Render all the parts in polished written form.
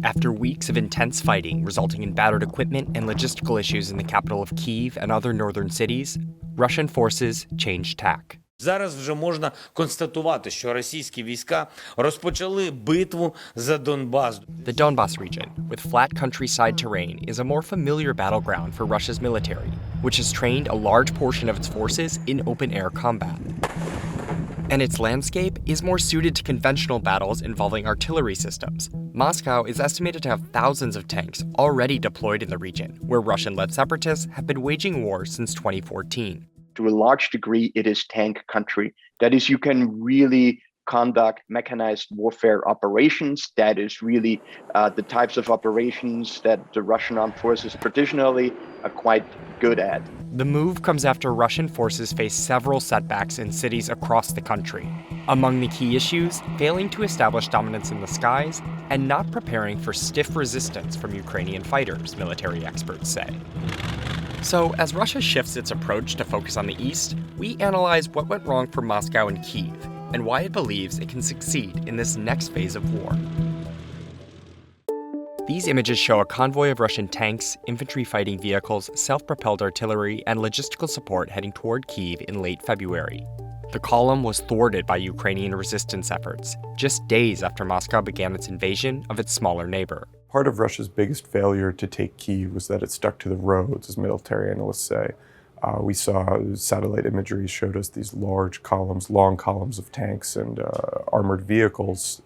After weeks of intense fighting resulting in battered equipment and logistical issues in the capital of Kyiv and other northern cities, Russian forces changed tack. Зараз вже можна констатувати, що російські війська розпочали битву за Донбас. The Donbas region, with flat countryside terrain, is a more familiar battleground for Russia's military, which has trained a large portion of its forces in open-air combat. And its landscape is more suited to conventional battles involving artillery systems. Moscow is estimated to have thousands of tanks already deployed in the region, where Russian-led separatists have been waging war since 2014. To a large degree, it is tank country. That is, you can really conduct mechanized warfare operations. That is really the types of operations that the Russian armed forces traditionally are quite good at. The move comes after Russian forces face several setbacks in cities across the country. Among the key issues, failing to establish dominance in the skies and not preparing for stiff resistance from Ukrainian fighters, military experts say. So, as Russia shifts its approach to focus on the east, we analyze what went wrong for Moscow and Kyiv, and why it believes it can succeed in this next phase of war. These images show a convoy of Russian tanks, infantry fighting vehicles, self-propelled artillery, and logistical support heading toward Kyiv in late February. The column was thwarted by Ukrainian resistance efforts, just days after Moscow began its invasion of its smaller neighbor. Part of Russia's biggest failure to take Kyiv was that it stuck to the roads, as military analysts say. We saw satellite imagery showed us these large columns, long columns of tanks and armored vehicles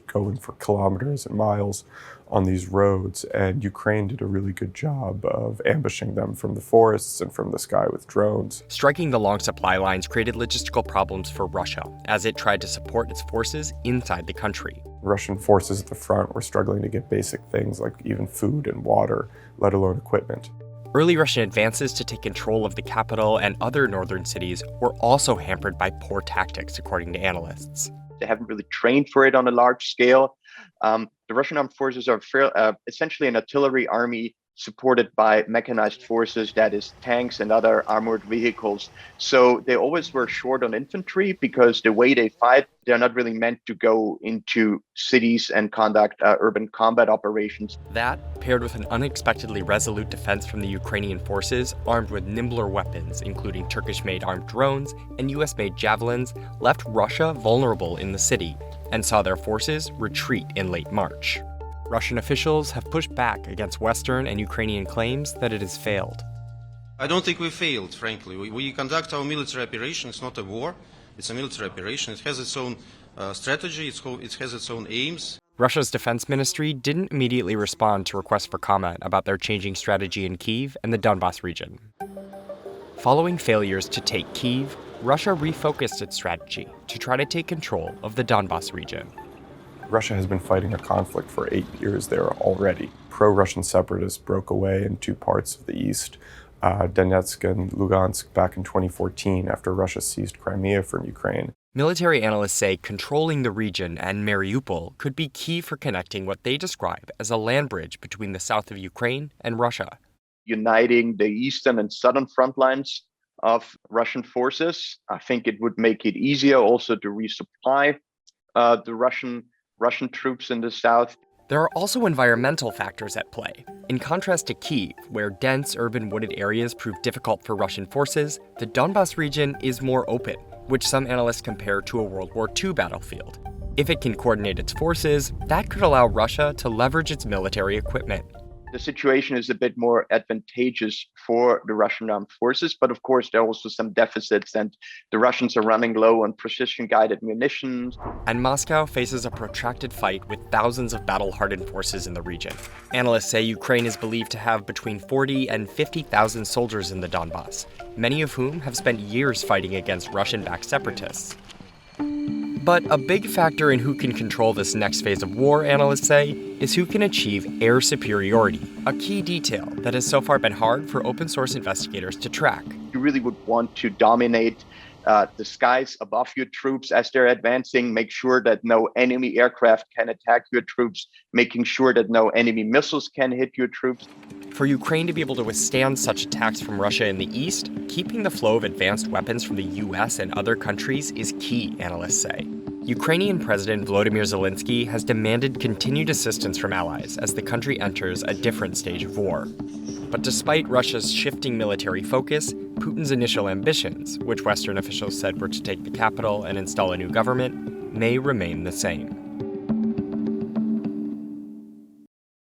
going for kilometers and miles on these roads, and Ukraine did a really good job of ambushing them from the forests and from the sky with drones. Striking the long supply lines created logistical problems for Russia as it tried to support its forces inside the country. Russian forces at the front were struggling to get basic things like even food and water, let alone equipment. Early Russian advances to take control of the capital and other northern cities were also hampered by poor tactics, according to analysts. They haven't really trained for it on a large scale. The Russian armed forces are essentially an artillery army supported by mechanized forces, that is tanks and other armored vehicles. So they always were short on infantry because the way they fight, they're not really meant to go into cities and conduct urban combat operations. That, paired with an unexpectedly resolute defense from the Ukrainian forces, armed with nimbler weapons, including Turkish-made armed drones and US-made javelins, left Russia vulnerable in the city and saw their forces retreat in late March. Russian officials have pushed back against Western and Ukrainian claims that it has failed. I don't think we failed, frankly. We conduct our military operation. It's not a war. It's a military operation. It has its own strategy. It has its own aims. Russia's defense ministry didn't immediately respond to requests for comment about their changing strategy in Kyiv and the Donbas region. Following failures to take Kyiv, Russia refocused its strategy to try to take control of the Donbas region. Russia has been fighting a conflict for 8 years there already. Pro-Russian separatists broke away in two parts of the east, Donetsk and Lugansk, back in 2014 after Russia seized Crimea from Ukraine. Military analysts say controlling the region and Mariupol could be key for connecting what they describe as a land bridge between the south of Ukraine and Russia. Uniting the eastern and southern front lines of Russian forces, I think it would make it easier also to resupply the Russian troops in the south. There are also environmental factors at play. In contrast to Kyiv, where dense urban wooded areas prove difficult for Russian forces, the Donbas region is more open, which some analysts compare to a World War II battlefield. If it can coordinate its forces, that could allow Russia to leverage its military equipment. The situation is a bit more advantageous for the Russian armed forces, but of course there are also some deficits, and the Russians are running low on precision-guided munitions. And Moscow faces a protracted fight with thousands of battle-hardened forces in the region. Analysts say Ukraine is believed to have between 40 and 50,000 soldiers in the Donbas, many of whom have spent years fighting against Russian-backed separatists. But a big factor in who can control this next phase of war, analysts say, is who can achieve air superiority, a key detail that has so far been hard for open-source investigators to track. You really would want to dominate the skies above your troops as they're advancing, make sure that no enemy aircraft can attack your troops, making sure that no enemy missiles can hit your troops. For Ukraine to be able to withstand such attacks from Russia in the east, keeping the flow of advanced weapons from the US and other countries is key, analysts say. Ukrainian President Volodymyr Zelensky has demanded continued assistance from allies as the country enters a different stage of war. But despite Russia's shifting military focus, Putin's initial ambitions, which Western officials said were to take the capital and install a new government, may remain the same.